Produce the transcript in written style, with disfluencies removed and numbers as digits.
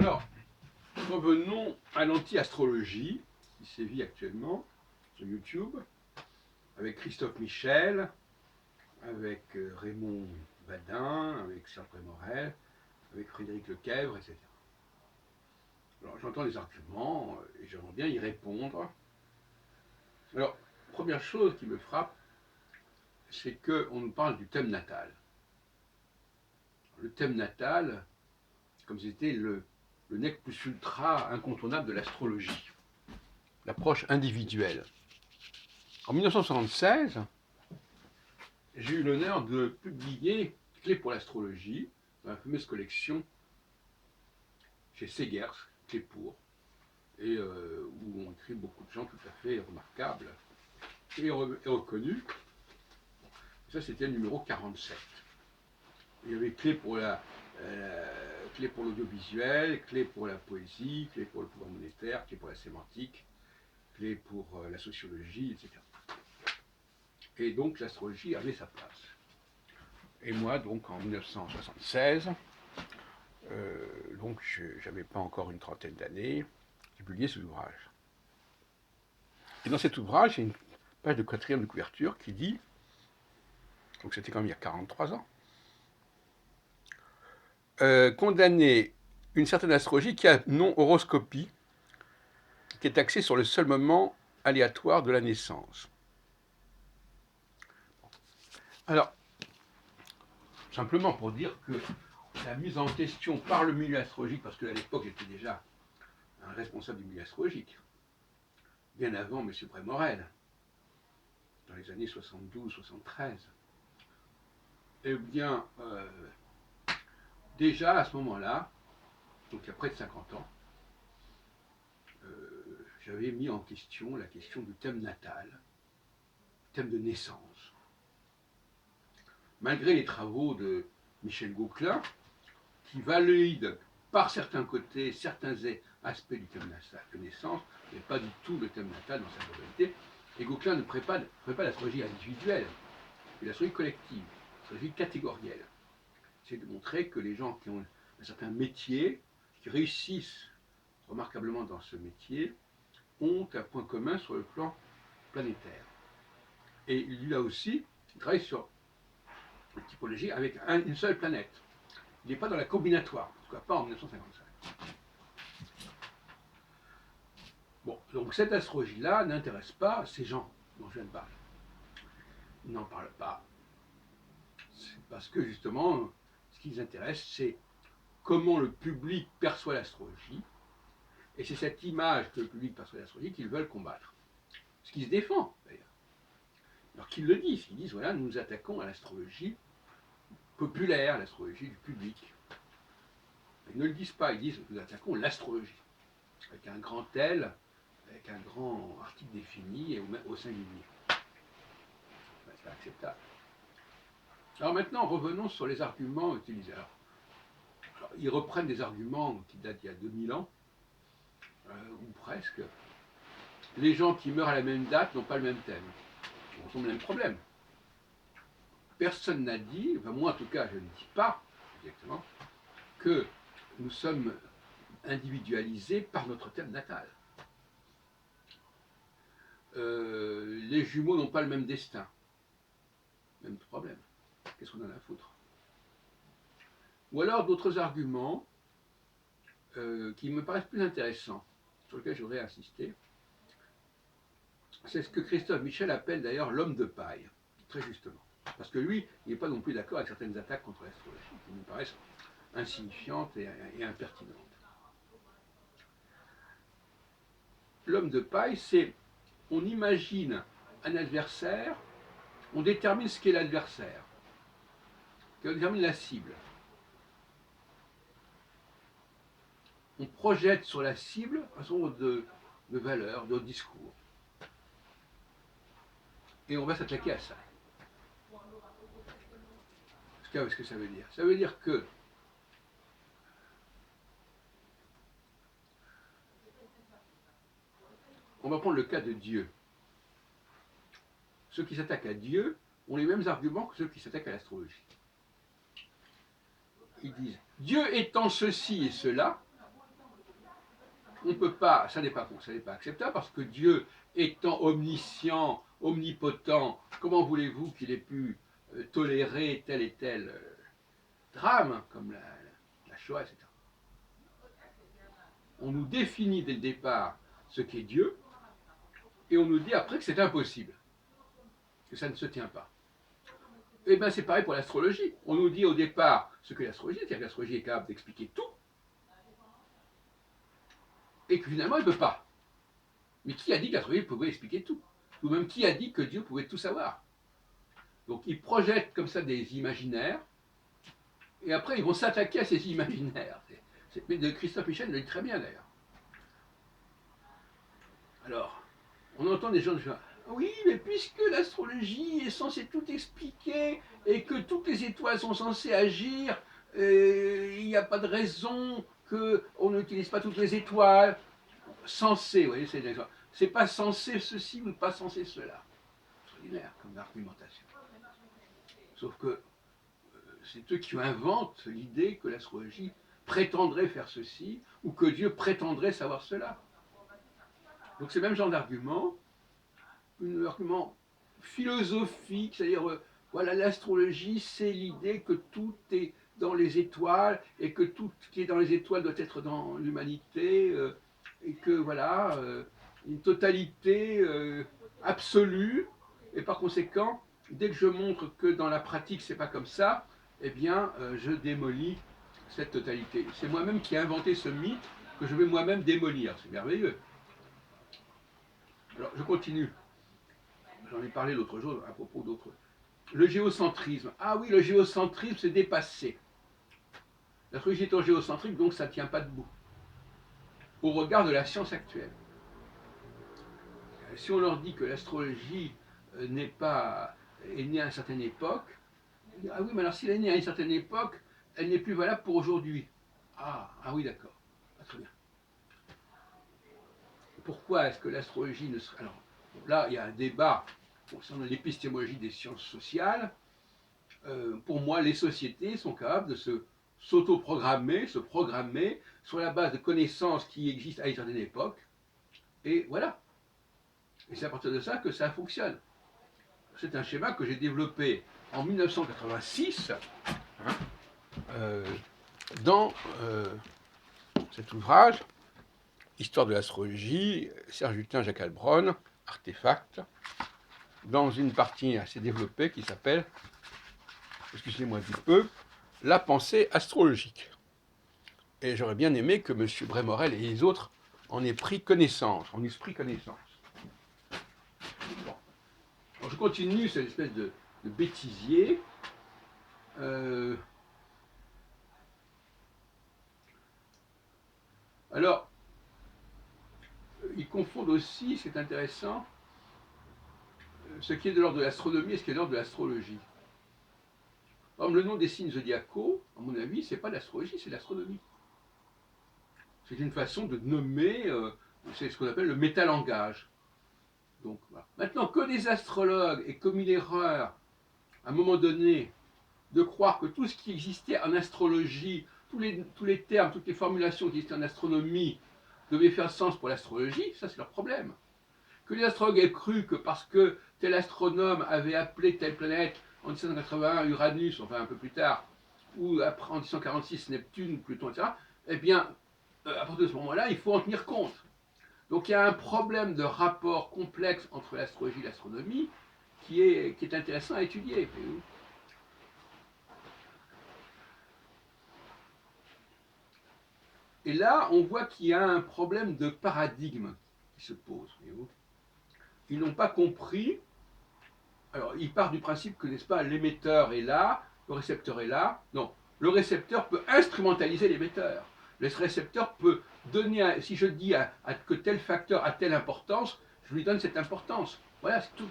Alors, revenons à l'anti-astrologie qui sévit actuellement sur YouTube, avec Christophe Michel, avec Raymond Badin, avec Serge Morel, avec Frédéric Lequèvre, etc. Alors, j'entends les arguments et j'aimerais bien y répondre. Alors, première chose qui me frappe, c'est qu'on nous parle du thème natal. Le thème natal, comme c'était le nec plus ultra incontournable de l'astrologie, l'approche individuelle. En 1976, j'ai eu l'honneur de publier Clés pour l'astrologie, dans la fameuse collection chez Segers, Clés pour, et où ont écrit beaucoup de gens tout à fait remarquables et reconnus. Ça, c'était le numéro 47. Il y avait Clés pour clé pour l'audiovisuel, clé pour la poésie, clé pour le pouvoir monétaire, clé pour la sémantique, clé pour la sociologie, etc. Et donc l'astrologie avait sa place. Et moi, donc en 1976, donc je n'avais pas encore une trentaine d'années, j'ai publié cet ouvrage. Et dans cet ouvrage, il y a une page de quatrième de couverture qui dit, donc c'était quand même il y a 43 ans, condamner une certaine astrologie qui a non-horoscopie, qui est axée sur le seul moment aléatoire de la naissance. Alors, simplement pour dire que la mise en question par le milieu astrologique, parce qu'à l'époque j'étais déjà un responsable du milieu astrologique, bien avant M. Prémorel, dans les années 72-73, eh bien, déjà à ce moment-là, donc il y a près de 50 ans, j'avais mis en question la question du thème natal, thème de naissance. Malgré les travaux de Michel Gauquelin, qui valide par certains côtés certains aspects du thème de naissance, mais pas du tout le thème natal dans sa globalité. Et Gauquelin ne ferait pas l'astrologie individuelle, mais l'astrologie collective, l'astrologie catégorielle. C'est de montrer que les gens qui ont un certain métier, qui réussissent remarquablement dans ce métier, ont un point commun sur le plan planétaire. Et lui là aussi, il travaille sur une typologie avec une seule planète. Il n'est pas dans la combinatoire, en tout cas pas en 1955. Bon, donc cette astrologie-là n'intéresse pas ces gens dont je viens de parler. Ils n'en parlent pas. C'est parce que justement, ce qui les intéresse, c'est comment le public perçoit l'astrologie, et c'est cette image que le public perçoit l'astrologie qu'ils veulent combattre. Ce qui se défend, d'ailleurs. Alors qu'ils le disent, ils disent, voilà, nous nous attaquons à l'astrologie populaire, l'astrologie du public. Ils ne le disent pas, ils disent, nous attaquons l'astrologie, avec un grand L, avec un grand article défini et au singulier. Ben, c'est acceptable. Alors maintenant, revenons sur les arguments utilisés. Alors, ils reprennent des arguments qui datent d'il y a 2000 ans, ou presque. Les gens qui meurent à la même date n'ont pas le même thème. Ils ont le même problème. Personne n'a dit, enfin moi en tout cas je ne dis pas exactement, que nous sommes individualisés par notre thème natal. Les jumeaux n'ont pas le même destin. Même problème. Qu'est-ce qu'on en a à foutre? Ou alors d'autres arguments qui me paraissent plus intéressants, sur lesquels je voudrais insister. C'est ce que Christophe Michel appelle d'ailleurs l'homme de paille, très justement. Parce que lui, il n'est pas non plus d'accord avec certaines attaques contre l'astrologie, qui me paraissent insignifiantes et impertinentes. L'homme de paille, c'est, on imagine un adversaire, on détermine ce qu'est l'adversaire, on détermine la cible. On projette sur la cible un certain nombre de valeurs, de discours. Et on va s'attaquer à ça. Qu'est-ce que ça veut dire? Ça veut dire que on va prendre le cas de Dieu. Ceux qui s'attaquent à Dieu ont les mêmes arguments que ceux qui s'attaquent à l'astrologie. Ils disent, Dieu étant ceci et cela, on peut pas, ça n'est pas acceptable parce que Dieu étant omniscient, omnipotent, comment voulez-vous qu'il ait pu tolérer tel et tel drame comme la Shoah, etc. On nous définit dès le départ ce qu'est Dieu et on nous dit après que c'est impossible, que ça ne se tient pas. Et bien c'est pareil pour l'astrologie. On nous dit au départ ce que l'astrologie, c'est-à-dire que l'astrologie est capable d'expliquer tout et que finalement elle ne peut pas. Mais qui a dit que l'astrologie pouvait expliquer tout? Ou même qui a dit que Dieu pouvait tout savoir? Donc ils projettent comme ça des imaginaires, et après ils vont s'attaquer à ces imaginaires. Mais de Christophe Michel le dit très bien d'ailleurs. Alors, on entend des gens dire oui, mais puisque l'astrologie est censée tout expliquer et que toutes les étoiles sont censées agir, il n'y a pas de raison qu'on n'utilise pas toutes les étoiles. Censé, vous voyez, c'est pas censé ceci ou pas censé cela. Extraordinaire comme argumentation. Sauf que c'est eux qui inventent l'idée que l'astrologie prétendrait faire ceci ou que Dieu prétendrait savoir cela. Donc c'est le même genre d'argument, un argument philosophique, c'est-à-dire voilà, l'astrologie c'est l'idée que tout est dans les étoiles et que tout ce qui est dans les étoiles doit être dans l'humanité et que voilà, une totalité absolue et par conséquent, dès que je montre que dans la pratique c'est pas comme ça, eh bien je démolis cette totalité. C'est moi-même qui ai inventé ce mythe que je vais moi-même démolir, c'est merveilleux. Alors je continue. J'en ai parlé l'autre jour à propos d'autres. Le géocentrisme. Ah oui, le géocentrisme, c'est dépassé. L'astrologie étant géocentrique, donc ça ne tient pas debout. Au regard de la science actuelle. Si on leur dit que l'astrologie est née à une certaine époque, ah oui, mais alors s'il est née à une certaine époque, elle n'est plus valable pour aujourd'hui. Ah oui, d'accord. Ah, très bien. Pourquoi est-ce que l'astrologie ne serait... Alors, là, il y a un débat concernant l'épistémologie des sciences sociales. Pour moi, les sociétés sont capables de s'auto-programmer, se programmer sur la base de connaissances qui existent à une certaine époque. Et voilà. Et c'est à partir de ça que ça fonctionne. C'est un schéma que j'ai développé en 1986 dans cet ouvrage, Histoire de l'astrologie, Serge Hutin, Jacques Heilbronn, Artefact, dans une partie assez développée qui s'appelle, excusez-moi du peu, la pensée astrologique. Et j'aurais bien aimé que M. Brémorel et les autres en aient pris connaissance, en eussent pris connaissance. Bon. Alors je continue cette espèce de bêtisier. Alors, ils confondent aussi, c'est intéressant, ce qui est de l'ordre de l'astronomie et ce qui est de l'ordre de l'astrologie. Comme le nom des signes zodiacaux, à mon avis, c'est pas de l'astrologie, c'est de l'astronomie. C'est une façon de nommer, c'est ce qu'on appelle le métalangage. Donc, voilà. Maintenant que les astrologues aient commis l'erreur, à un moment donné, de croire que tout ce qui existait en astrologie, tous les termes, toutes les formulations qui existaient en astronomie devaient faire sens pour l'astrologie, ça c'est leur problème. Que les astrologues aient cru que parce que tel astronome avait appelé telle planète en 1781 Uranus, enfin un peu plus tard, ou après en 1746 Neptune, Pluton, etc., eh bien, à partir de ce moment-là, il faut en tenir compte. Donc il y a un problème de rapport complexe entre l'astrologie et l'astronomie qui est intéressant à étudier. Et là, on voit qu'il y a un problème de paradigme qui se pose. Ils n'ont pas compris. Alors, ils partent du principe que, n'est-ce pas, l'émetteur est là, le récepteur est là. Non, le récepteur peut instrumentaliser l'émetteur. Le récepteur peut donner, si je dis que tel facteur a telle importance, je lui donne cette importance. Voilà, c'est tout.